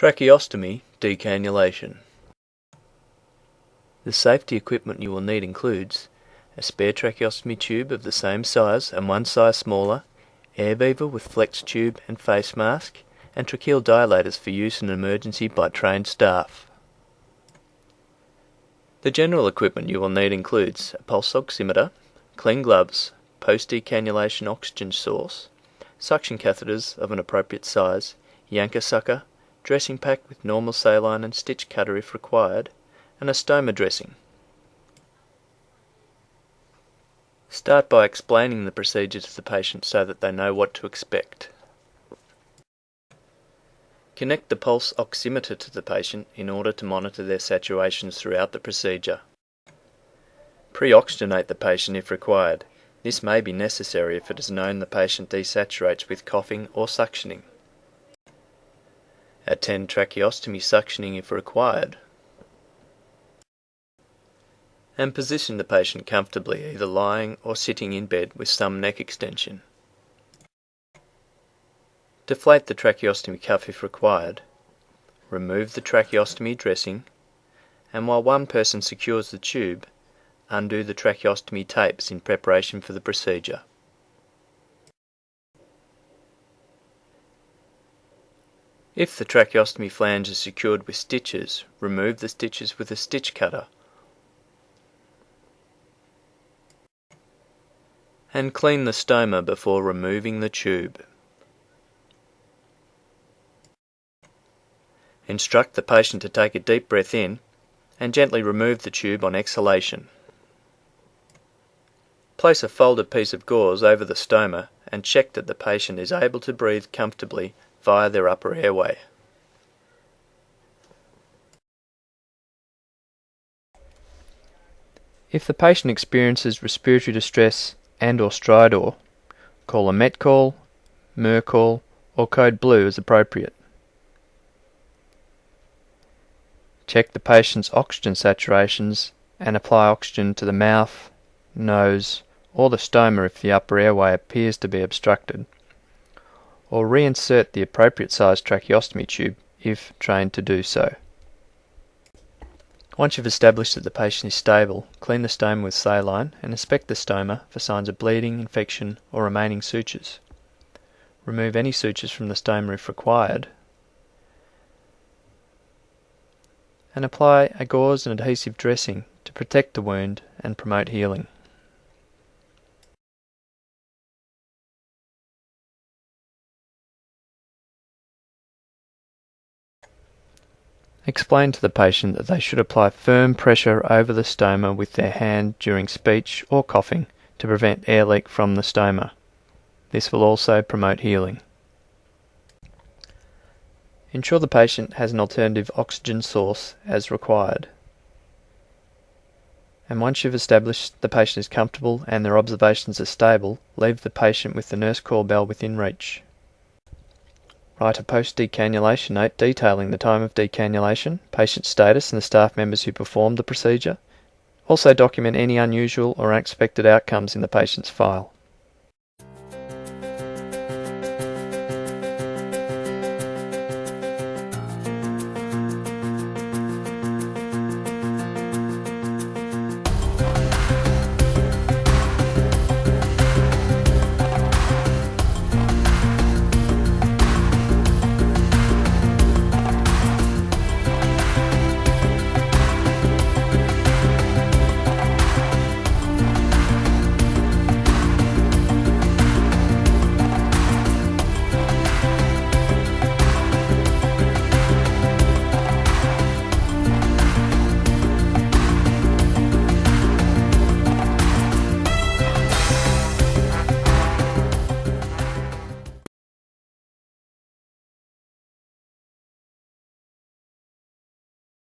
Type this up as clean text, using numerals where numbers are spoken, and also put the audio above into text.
Tracheostomy Decannulation. The safety equipment you will need includes a spare tracheostomy tube of the same size and one size smaller, air beaver with flex tube and face mask, and tracheal dilators for use in an emergency by trained staff. The general equipment you will need includes a pulse oximeter, clean gloves, post-decannulation oxygen source, suction catheters of an appropriate size, Yanker sucker, dressing pack with normal saline and stitch cutter if required, and a stoma dressing. Start by explaining the procedure to the patient so that they know what to expect. Connect the pulse oximeter to the patient in order to monitor their saturations throughout the procedure. Pre-oxygenate the patient if required. This may be necessary if it is known the patient desaturates with coughing or suctioning. Attend tracheostomy suctioning if required. And position the patient comfortably, either lying or sitting in bed with some neck extension. Deflate the tracheostomy cuff if required. Remove the tracheostomy dressing, and while one person secures the tube, undo the tracheostomy tapes in preparation for the procedure. If the tracheostomy flange is secured with stitches, remove the stitches with a stitch cutter and clean the stoma before removing the tube. Instruct the patient to take a deep breath in and gently remove the tube on exhalation. Place a folded piece of gauze over the stoma and check that the patient is able to breathe comfortably via their upper airway. If the patient experiences respiratory distress and/or stridor, call a MET call, MER call, or code blue as appropriate. Check the patient's oxygen saturations and apply oxygen to the mouth, nose, or the stoma if the upper airway appears to be obstructed, or reinsert the appropriate size tracheostomy tube if trained to do so. Once you've established that the patient is stable, clean the stoma with saline and inspect the stoma for signs of bleeding, infection, or remaining sutures. Remove any sutures from the stoma if required, and apply a gauze and adhesive dressing to protect the wound and promote healing. Explain to the patient that they should apply firm pressure over the stoma with their hand during speech or coughing to prevent air leak from the stoma. This will also promote healing. Ensure the patient has an alternative oxygen source as required. And once you've established the patient is comfortable and their observations are stable, leave the patient with the nurse call bell within reach. Write a post-decannulation note detailing the time of decannulation, patient status and the staff members who performed the procedure. Also document any unusual or unexpected outcomes in the patient's file.